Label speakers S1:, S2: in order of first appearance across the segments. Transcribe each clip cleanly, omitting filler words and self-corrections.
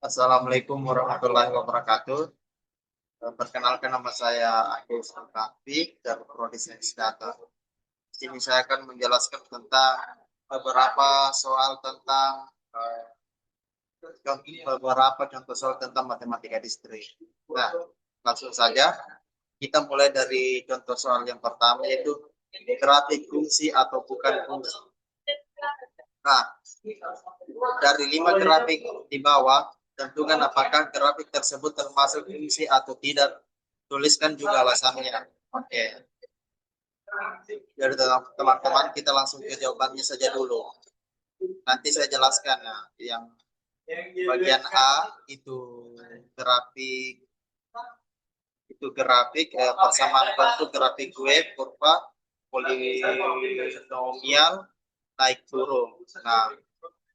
S1: Assalamualaikum warahmatullahi wabarakatuh. Perkenalkan, nama saya Agus Alkafik dari Prodi Sains Data. Di sini saya akan menjelaskan tentang beberapa soal tentang beberapa contoh soal tentang matematika distrik. Nah, langsung saja kita mulai dari contoh soal yang pertama, yaitu grafik fungsi atau bukan fungsi. Nah, dari 5 grafik di bawah, tentukan apakah grafik tersebut termasuk fungsi atau tidak. Tuliskan juga alasannya. Oke. Jadi teman-teman, kita langsung ke jawabannya saja dulu. Nanti saya jelaskan. Nah, yang bagian A grafik persamaan bentuk grafik wave kurva polinomial naik turun. Nah,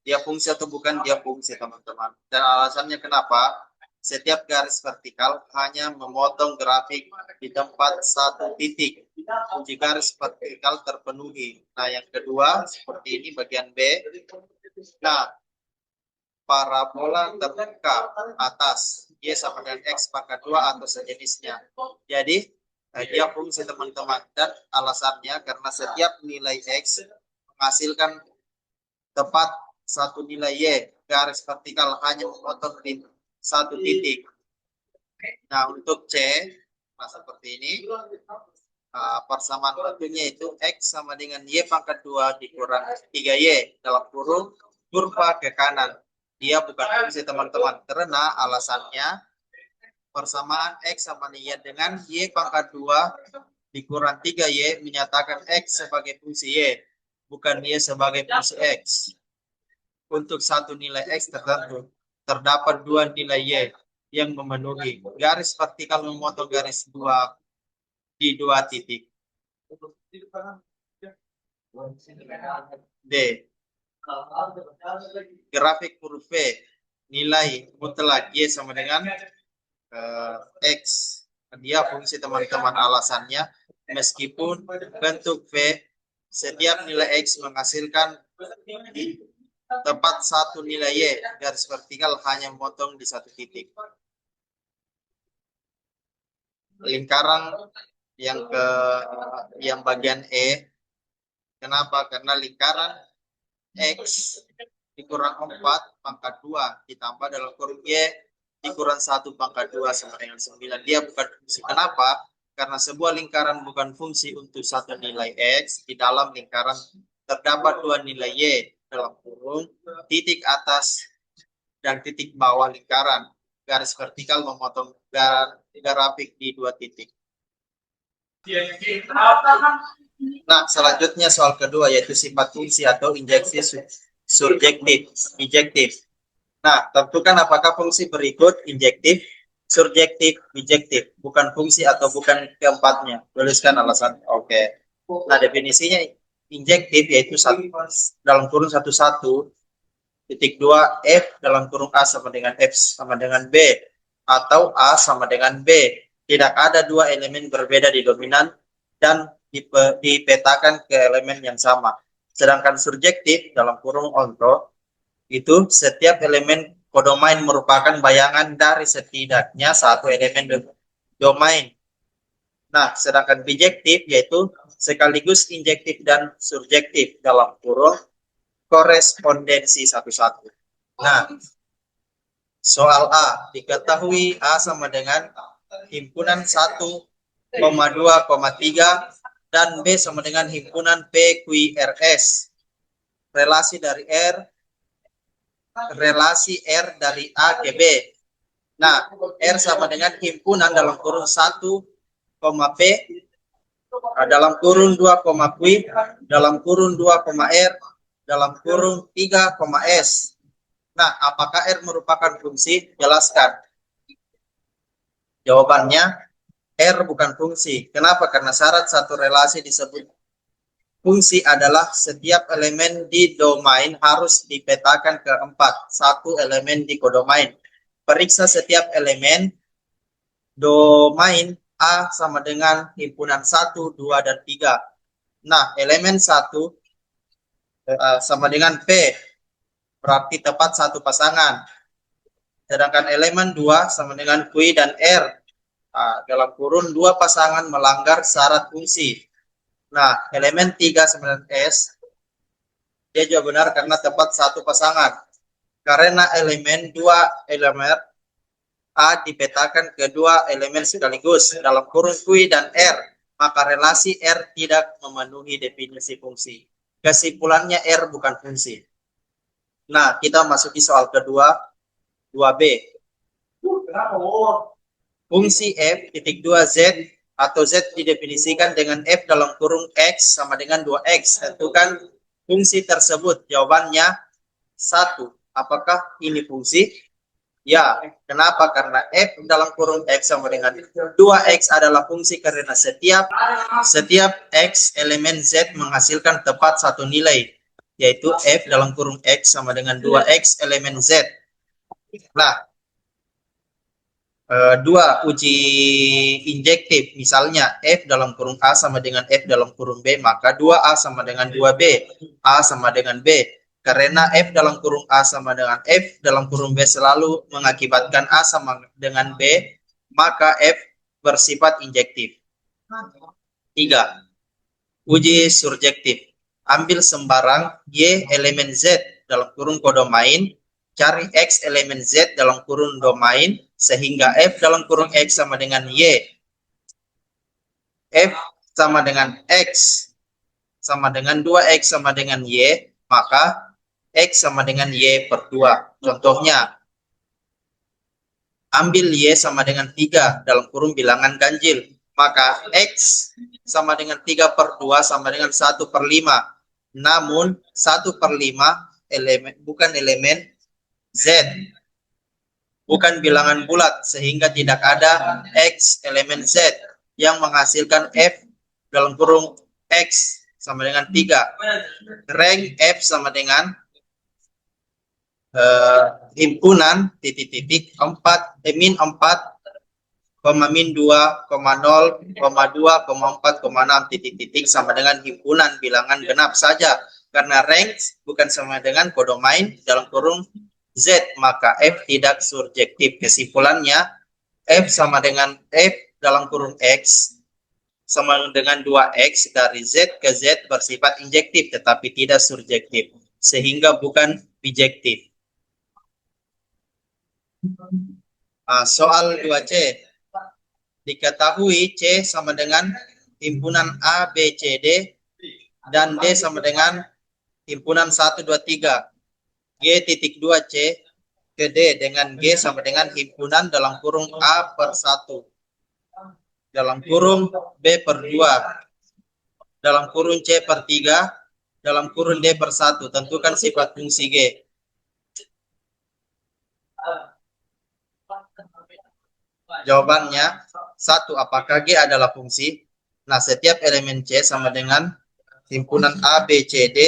S1: dia fungsi atau bukan dia fungsi, teman-teman. Dan alasannya kenapa? Setiap garis vertikal hanya memotong grafik di tempat satu titik. Jika garis vertikal terpenuhi. Nah, yang kedua seperti ini bagian B. Nah, parabola terbuka atas Y sama dengan X pangkat 2 atau sejenisnya. Jadi dia fungsi, teman-teman. Dan alasannya karena setiap nilai X menghasilkan tepat satu nilai Y. Garis vertikal hanya memotong di satu titik. Nah, untuk C, nah seperti ini. Persamaan bentuknya itu X sama dengan Y pangkat 2 dikurang 3Y dalam kurung kurva ke kanan. Dia bukan fungsi, teman-teman, karena alasannya persamaan X sama dengan Y pangkat 2 dikurang 3Y menyatakan X sebagai fungsi Y, bukan Y sebagai fungsi X. Untuk satu nilai X tertentu, terdapat 2 nilai Y yang memenuhi. Garis vertikal memotong garis 2 di 2 titik. D. Grafik kurva nilai mutlak Y sama dengan X. Dia fungsi, teman-teman. Alasannya meskipun bentuk V, setiap nilai X menghasilkan tepat satu nilai Y, garis vertikal hanya memotong di satu titik. Lingkaran yang bagian E, kenapa? Karena lingkaran X dikurang 4 pangkat 2 ditambah dalam kurung Y dikurang 1 pangkat 2 sama dengan 9. Dia bukan fungsi. Kenapa? Karena sebuah lingkaran bukan fungsi untuk satu nilai X. Di dalam lingkaran terdapat 2 nilai Y dalam kurung titik atas dan titik bawah lingkaran. Garis vertikal memotong grafik di 2 titik. Nah, selanjutnya soal kedua, yaitu sifat fungsi atau injeksi surjektif. Nah, tentukan apakah fungsi berikut injektif, surjektif, bijektif, bukan fungsi atau bukan keempatnya. Tuliskan alasan. Oke. Nah, definisinya injektif yaitu dalam kurung 11 titik 2 F dalam kurung A sama dengan F sama dengan B, atau A sama dengan B. Tidak ada 2 elemen berbeda di dominan dan dipetakan ke elemen yang sama. Sedangkan surjektif dalam kurung onto itu setiap elemen kodomain merupakan bayangan dari setidaknya satu elemen domain. Nah, sedangkan bijektif yaitu sekaligus injektif dan surjektif dalam kurung korespondensi satu-satu. Nah, soal A, diketahui A sama dengan himpunan 1,2,3 dan B sama dengan himpunan PQRS. Relasi R dari A ke B. Nah, R sama dengan himpunan dalam kurung 1, P dalam kurung 2, Q dalam kurung 2, R dalam kurung 3, S. Nah, apakah R merupakan fungsi? Jelaskan. Jawabannya R bukan fungsi. Kenapa? Karena syarat satu relasi disebut fungsi adalah setiap elemen di domain harus dipetakan ke 4. Satu elemen di kodomain. Periksa setiap elemen domain A sama dengan himpunan 1, 2, dan 3. Nah, elemen 1 sama dengan P, berarti tepat satu pasangan. Sedangkan elemen 2 sama dengan Q dan R. Dalam kurun dua pasangan melanggar syarat fungsi. Nah, elemen 3 sama dengan S, dia juga benar karena tepat satu pasangan. Karena elemen 2 elemen A dipetakan kedua elemen sekaligus dalam kurun Q dan R, maka relasi R tidak memenuhi definisi fungsi. Kesimpulannya R bukan fungsi. Nah, kita masuki soal kedua, 2B. Fungsi f titik 2z atau z didefinisikan dengan f dalam kurung x sama dengan 2x. Tentukan fungsi tersebut. Jawabannya 1. Apakah ini fungsi? Ya. Kenapa? Karena f dalam kurung x sama dengan 2x adalah fungsi karena setiap x elemen z menghasilkan tepat satu nilai, yaitu f dalam kurung x sama dengan 2x elemen z. Nah, 2 uji injektif, misalnya f dalam kurung a sama dengan f dalam kurung b, maka 2a sama dengan 2b, a sama dengan b. Karena f dalam kurung a sama dengan f dalam kurung b selalu mengakibatkan a sama dengan b, maka f bersifat injektif. 3. Uji surjektif. Ambil sembarang y elemen z dalam kurung kodomain, cari x elemen z dalam kurung domain, sehingga f dalam kurung x sama dengan y. F sama dengan x sama dengan 2x sama dengan y, maka x sama dengan y per 2. Contohnya, ambil y sama dengan 3 dalam kurung bilangan ganjil, maka x sama dengan 3 per 2 sama dengan 1 per 5. Namun 1 per 5 elemen, bukan elemen z, bukan bilangan bulat, sehingga tidak ada x elemen z yang menghasilkan f dalam kurung x sama dengan 3. Rank f sama dengan himpunan titik-titik 4 min 4, min 2, 0, 2, 4, 6 titik-titik sama dengan himpunan bilangan genap saja. Karena rank bukan sama dengan kodomain dalam kurung z, maka f tidak surjektif. Kesimpulannya, f sama dengan f dalam kurung x sama dengan 2x dari z ke z bersifat injektif tetapi tidak surjektif, sehingga bukan bijektif. Soal 2C. Diketahui C sama dengan himpunan A, B, C, D, dan D sama dengan himpunan 1, 2, 3. G titik 2 C ke D dengan G sama dengan himpunan dalam kurung A per 1, dalam kurung B per 2, dalam kurung C per 3, dalam kurung D per 1. Tentukan sifat fungsi G. Jawabannya 1. Apakah G adalah fungsi? Nah, setiap elemen C sama dengan himpunan A, B, C, D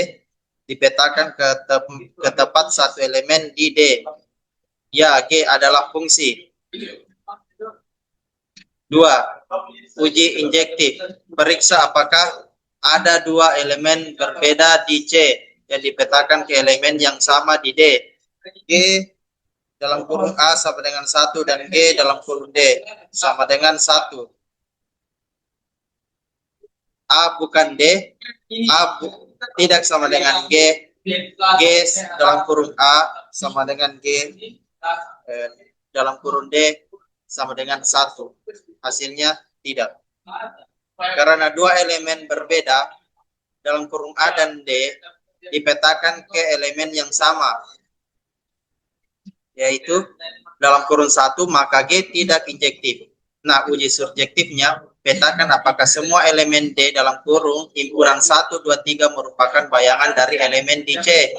S1: dipetakan ke tepat satu elemen di D. Ya, G adalah fungsi. 2. Uji injektif. Periksa apakah ada dua elemen berbeda di C yang dipetakan ke elemen yang sama di D. G dalam kurung A sama dengan 1 dan G dalam kurung D sama dengan 1. A bukan D, tidak sama dengan G. G dalam kurung A sama dengan G dalam kurung D sama dengan 1. Hasilnya tidak. Karena dua elemen berbeda dalam kurung A dan D dipetakan ke elemen yang sama, yaitu dalam kurung 1, maka G tidak injektif. Nah, uji surjektifnya, petakan apakah semua elemen D dalam kurung himpunan 1, 2, 3 merupakan bayangan dari elemen di C.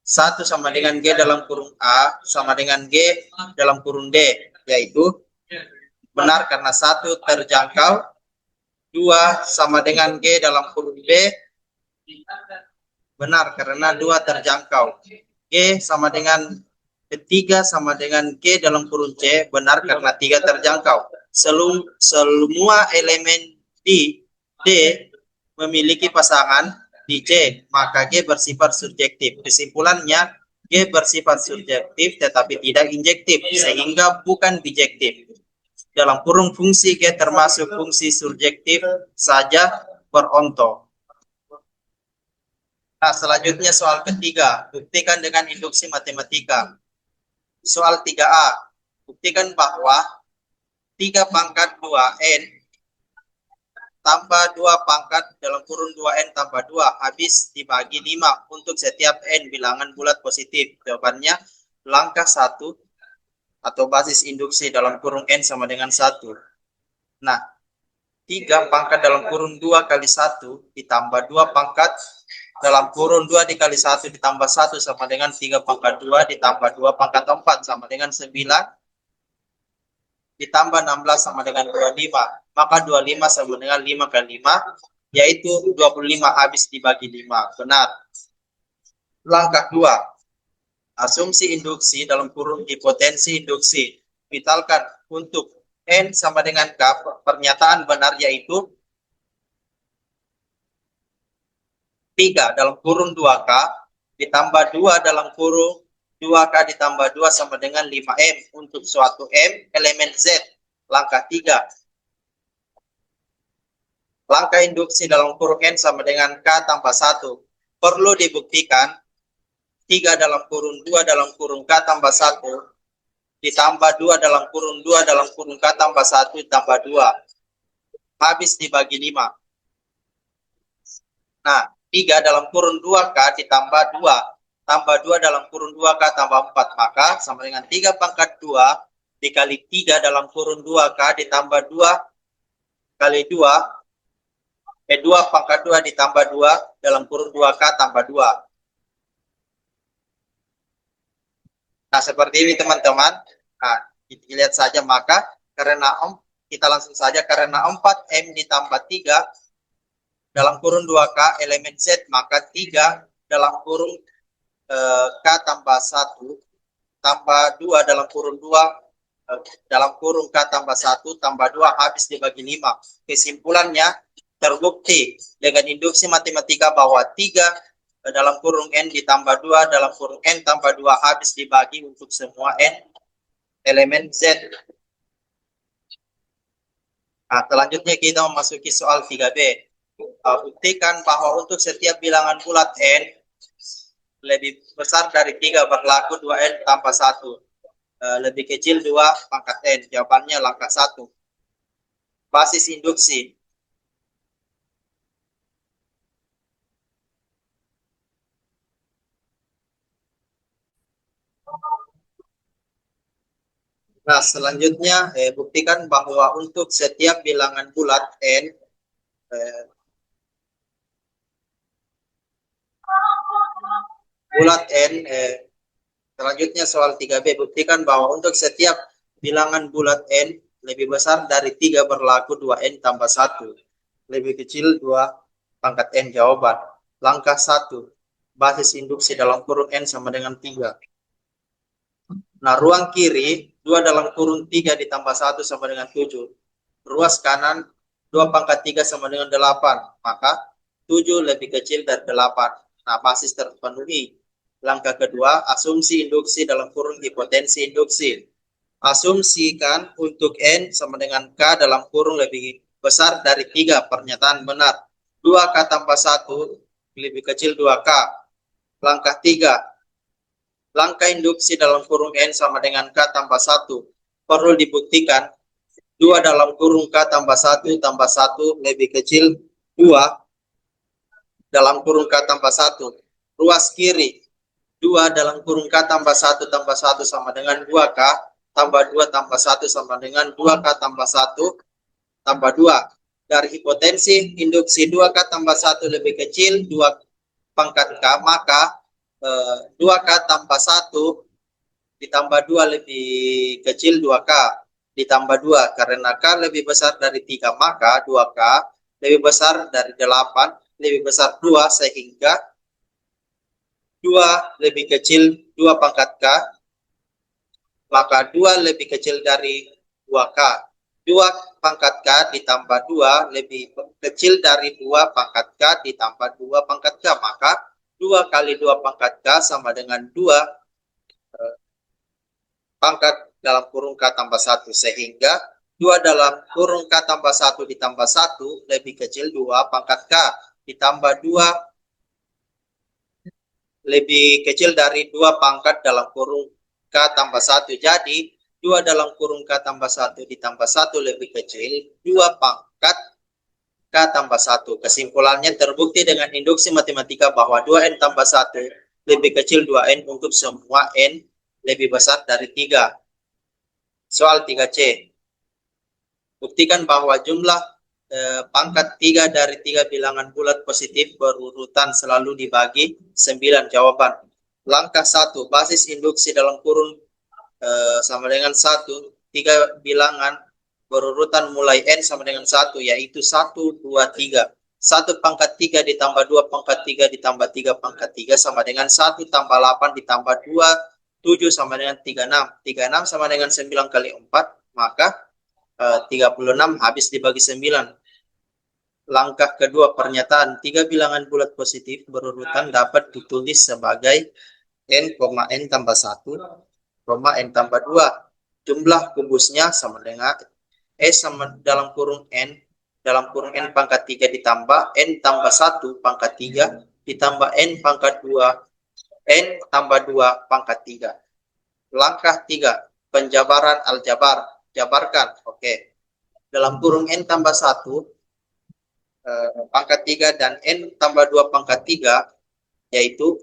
S1: 1 sama dengan G dalam kurung A sama dengan G dalam kurung D, yaitu benar karena 1 terjangkau, 2 sama dengan G dalam kurung B, benar karena 2 terjangkau. G sama dengan 3 sama dengan G dalam kurung C, benar karena 3 terjangkau. Semua elemen di D memiliki pasangan di C, maka G bersifat subjektif. Kesimpulannya, G bersifat subjektif tetapi tidak injektif, sehingga bukan bijektif. Dalam kurung fungsi G termasuk fungsi subjektif saja beronto. Nah, selanjutnya soal ketiga, buktikan dengan induksi matematika. Soal 3A, buktikan bahwa 3 pangkat 2N tambah 2 pangkat dalam kurung 2N tambah 2 habis dibagi 5 untuk setiap N bilangan bulat positif. Jawabannya langkah 1 atau basis induksi dalam kurung N sama dengan 1. Nah, 3 pangkat dalam kurung 2 kali 1 ditambah 2 pangkat dalam kurung 2 dikali 1 ditambah 1 sama dengan 3 pangkat 2 ditambah 2 pangkat 4 sama dengan 9 ditambah 16 sama dengan 25. Maka 25 sama dengan 5 kali 5 yaitu 25 habis dibagi 5. Benar. Langkah 2. Asumsi induksi dalam kurung hipotensi induksi. Misalkan untuk N sama dengan K, pernyataan benar yaitu 3 dalam kurung 2K ditambah 2 dalam kurung 2K ditambah 2 sama dengan 5M untuk suatu M elemen Z. Langkah 3. Langkah induksi dalam kurung N sama dengan K tambah 1. Perlu dibuktikan 3 dalam kurung 2 dalam kurung K tambah 1 ditambah 2 dalam kurung 2 dalam kurung K tambah 1 ditambah 2 habis dibagi 5. Nah, 3 dalam kurung 2K ditambah 2 tambah 2 dalam kurung 2K tambah 4, maka sama dengan 3 pangkat 2 dikali 3 dalam kurung 2K ditambah 2 kali 2 2 pangkat 2 ditambah 2 dalam kurung 2K tambah 2. Nah, seperti ini teman-teman. Nah, kita lihat saja, maka karena kita langsung saja karena 4M ditambah 3 dalam kurung 2K elemen Z, maka 3 dalam kurung K tambah 1 tambah 2 dalam kurung 2 dalam kurung K tambah 1 tambah 2 habis dibagi 5. Kesimpulannya terbukti dengan induksi matematika bahwa 3 dalam kurung N ditambah 2 dalam kurung N tambah 2 habis dibagi untuk semua N elemen Z. Nah, selanjutnya kita memasuki soal 3B. Buktikan bahwa untuk setiap bilangan bulat N lebih besar dari 3 berlaku 2N tambah 1. Lebih kecil 2 pangkat N. Jawabannya langkah 1. Basis induksi. Nah, selanjutnya buktikan bahwa untuk setiap bilangan bulat N selanjutnya soal 3B, buktikan bahwa untuk setiap bilangan bulat N lebih besar dari 3 berlaku 2N tambah 1. Lebih kecil 2 pangkat N. Jawaban langkah 1. Basis induksi dalam kurung N sama dengan 3. Nah, ruang kiri 2 dalam kurung 3 ditambah 1 sama dengan 7. Ruas kanan 2 pangkat 3 sama dengan 8. Maka 7 lebih kecil dari 8. Nah, basis terpenuhi. Langkah kedua, asumsi induksi dalam kurung hipotensi induksi. Asumsikan untuk N sama dengan K dalam kurung lebih besar dari 3. Pernyataan benar. 2K tambah 1 lebih kecil 2K. Langkah 3. Langkah induksi dalam kurung N sama dengan K tambah 1. Perlu dibuktikan 2 dalam kurung K tambah 1 tambah 1 lebih kecil 2 dalam kurung K tambah 1. Ruas kiri 2 dalam kurung K tambah 1 tambah 1 sama dengan 2K tambah 2 tambah 1 sama dengan 2K tambah 1 tambah 2. Dari hipotensi induksi 2K tambah 1 lebih kecil 2 pangkat K, maka 2K tambah 1 ditambah 2 lebih kecil 2K ditambah 2. Karena K lebih besar dari 3, maka 2K lebih besar dari 8 lebih besar 2, sehingga 2 lebih kecil 2 pangkat K, maka 2 lebih kecil dari 2K. 2 pangkat K ditambah 2 lebih kecil dari 2 pangkat K ditambah 2 pangkat K. Maka 2 kali 2 pangkat K sama dengan 2 pangkat dalam kurung K tambah 1. Sehingga 2 dalam kurung K tambah 1 ditambah 1 lebih kecil 2 pangkat K ditambah 2 lebih kecil dari 2 pangkat dalam kurung K tambah 1. Jadi 2 dalam kurung K tambah 1 ditambah 1 lebih kecil 2 pangkat K tambah 1. Kesimpulannya terbukti dengan induksi matematika bahwa 2N tambah 1 lebih kecil 2N untuk semua N lebih besar dari 3. Soal 3C. Buktikan bahwa jumlah pangkat 3 dari 3 bilangan bulat positif berurutan selalu dibagi 9. Jawaban. Langkah 1. Basis induksi dalam kurung sama dengan 1. 3 bilangan berurutan mulai N sama dengan 1, yaitu 1, 2, 3. 1 pangkat 3 ditambah 2 pangkat 3 ditambah 3 pangkat 3 sama dengan 1 tambah 8 ditambah 2, 7 sama dengan 36. 36 sama dengan 9 kali 4, maka 36 habis dibagi 9. Langkah kedua, pernyataan 3 bilangan bulat positif berurutan dapat ditulis sebagai N, N tambah 1, N tambah 2. Jumlah kubusnya sama dengan S sama dalam kurung N pangkat 3 ditambah N tambah 1 pangkat 3 ditambah N pangkat 2 N tambah 2 pangkat 3. Langkah 3, penjabaran aljabar. Jabarkan. Oke. Dalam kurung N tambah 1 pangkat 3 dan N tambah 2 pangkat 3, yaitu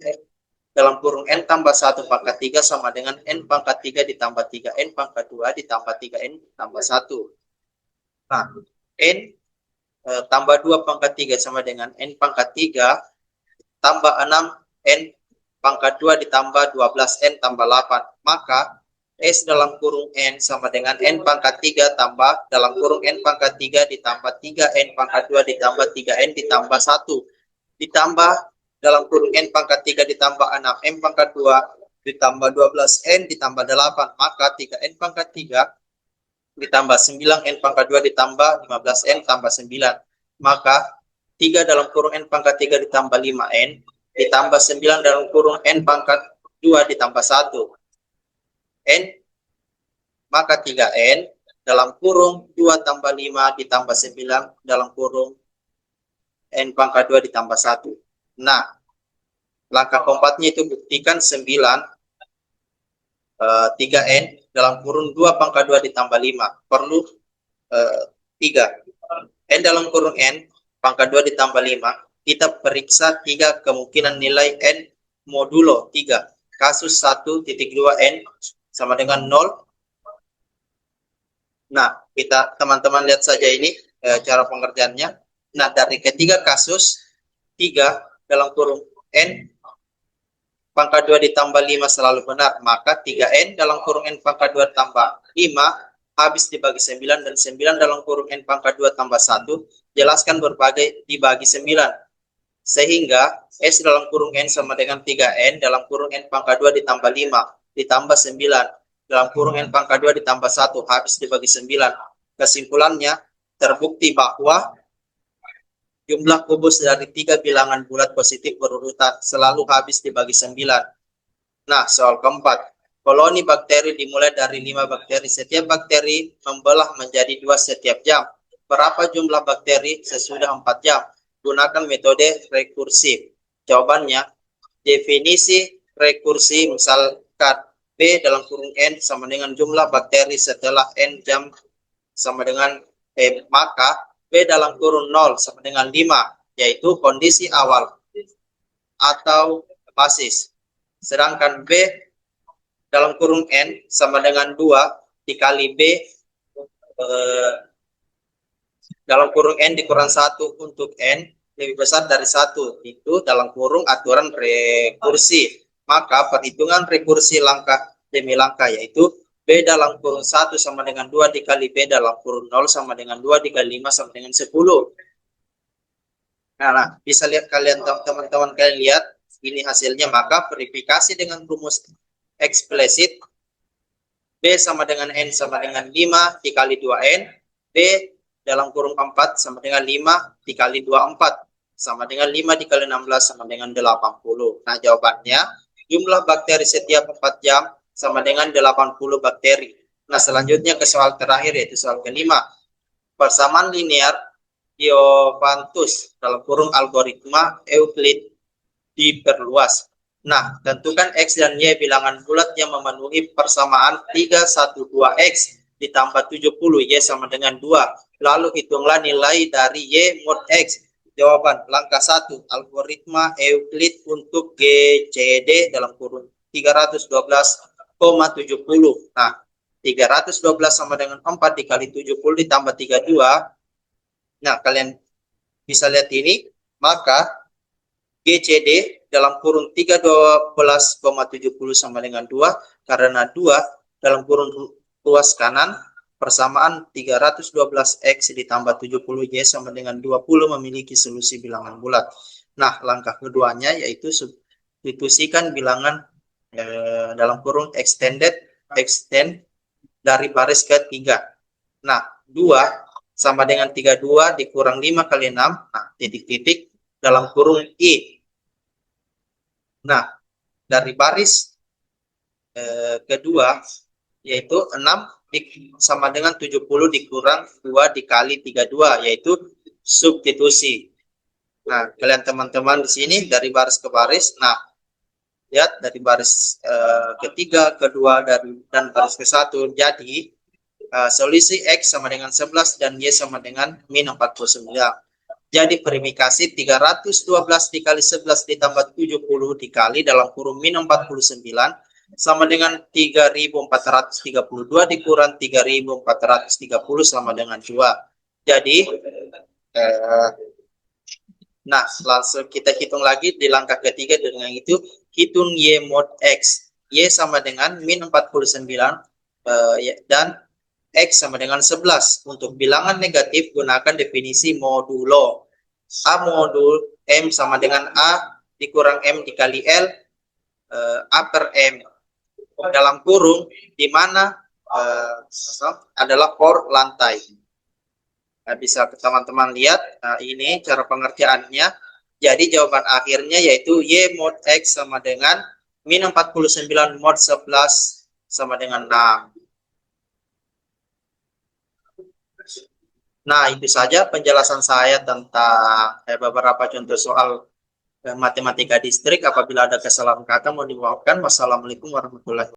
S1: dalam kurung N tambah 1 pangkat 3 sama dengan N pangkat 3 ditambah 3N pangkat 2 ditambah 3N tambah 1. Nah, N tambah 2 pangkat 3 sama dengan N pangkat 3 tambah 6N pangkat 2 ditambah 12N tambah 8. Maka S dalam kurung N sama dengan N pangkat 3 tambah dalam kurung N pangkat 3 ditambah 3N pangkat 2 ditambah 3N ditambah 1 ditambah dalam kurung N pangkat 3 ditambah 6N pangkat 2 ditambah 12N ditambah 8. Maka 3N pangkat 3 ditambah 9N pangkat 2 ditambah 15N tambah 9. Maka 3 dalam kurung N pangkat 3 ditambah 5N ditambah 9 dalam kurung N pangkat 2 ditambah 1. N, maka 3N dalam kurung 2 tambah 5 ditambah 9 dalam kurung N pangkat 2 ditambah 1. Nah, langkah keempatnya itu buktikan 9 3N dalam kurung 2 pangkat 2 ditambah 5. Perlu 3. N dalam kurung N pangkat 2 ditambah 5. Kita periksa 3 kemungkinan nilai N modulo 3. Kasus 1.2N sama dengan 0. Nah, kita teman-teman lihat saja ini cara pengerjaannya. Nah, dari ketiga kasus 3 dalam kurung N pangkat 2 ditambah 5 selalu benar, maka 3N dalam kurung N pangkat 2 tambah 5 habis dibagi 9 dan 9 dalam kurung N pangkat 2 tambah 1 jelaskan berbagai dibagi 9. Sehingga S dalam kurung N sama dengan 3N dalam kurung N pangkat 2 ditambah 5 ditambah 9 dalam kurung N pangkat 2 ditambah 1 habis dibagi 9. Kesimpulannya terbukti bahwa jumlah kubus dari 3 bilangan bulat positif berurutan selalu habis dibagi 9. Nah, soal keempat. Koloni bakteri dimulai dari 5 bakteri. Setiap bakteri membelah menjadi 2 setiap jam. Berapa jumlah bakteri sesudah 4 jam? Gunakan metode rekursif. Jawabannya, definisi rekursi misalkan B dalam kurung N sama dengan jumlah bakteri setelah N jam sama dengan maka B dalam kurung 0 sama dengan 5, yaitu kondisi awal atau basis. Sedangkan B dalam kurung N sama dengan 2 dikali B dalam kurung N dikurang 1 untuk N lebih besar dari 1. Itu dalam kurung aturan rekursi. Maka perhitungan rekursi langkah demi langkah, yaitu B dalam kurung 1 sama dengan 2 dikali B dalam kurung 0 sama dengan 2 dikali 5 sama dengan 10. Nah, bisa lihat kalian, teman-teman kalian lihat ini hasilnya. Maka verifikasi dengan rumus eksplisit B sama dengan N sama dengan 5 dikali 2N dalam kurung 4 sama dengan 5 dikali 24 sama dengan 5 dikali 16 sama dengan 80. Nah, jawabannya jumlah bakteri setiap 4 jam sama dengan 80 bakteri. Nah, selanjutnya ke soal terakhir, yaitu soal kelima. Persamaan linear Diophantus dalam kurung algoritma Euclid diperluas. Nah, tentukan X dan Y bilangan bulat yang memenuhi persamaan 312X ditambah 70, Y sama dengan 2. Lalu hitunglah nilai dari Y mod X. Jawaban, langkah 1, algoritma Euclid untuk GCD dalam kurung 312,70. Nah, 312 sama dengan 4 dikali 70 ditambah 32. Nah, kalian bisa lihat ini, maka GCD dalam kurung 312,70 sama dengan 2, karena 2 dalam kurung ruas kanan, persamaan 312X ditambah 70Y sama dengan 20 memiliki solusi bilangan bulat. Nah, langkah keduanya yaitu substitusikan bilangan dalam kurung extend dari baris ketiga. Nah, 2 sama dengan 32 dikurang 5 kali 6, nah, titik-titik dalam kurung I. Nah, dari baris kedua, yaitu 6 sama dengan 70 dikurang 2 dikali 32, yaitu substitusi. Nah, kalian teman-teman di sini dari baris ke baris, nah, lihat dari baris ketiga, kedua, dan baris ke-1, jadi solusi X sama dengan 11 dan Y sama dengan min 49. Jadi perifikasi 312 dikali 11 ditambah 70 dikali dalam kurung min 49 sama dengan 3432 dikurang 3430 sama dengan 2. Jadi nah, langsung kita hitung lagi di langkah ketiga. Dengan itu hitung Y mod X. Y sama dengan min 49 dan X sama dengan 11. Untuk bilangan negatif gunakan definisi modulo. A modul M sama dengan A dikurang M dikali L A per M. Dalam kurung di mana adalah for lantai. Nah, bisa teman-teman lihat, ini cara pengerjaannya. Jadi jawaban akhirnya yaitu Y mod X sama dengan min 49 mod 11 sama dengan 6. Nah, itu saja penjelasan saya tentang beberapa contoh soal matematika distrik. Apabila ada kesalahan kata, mohon dimaafkan. Wassalamualaikum warahmatullahi wabarakatuh.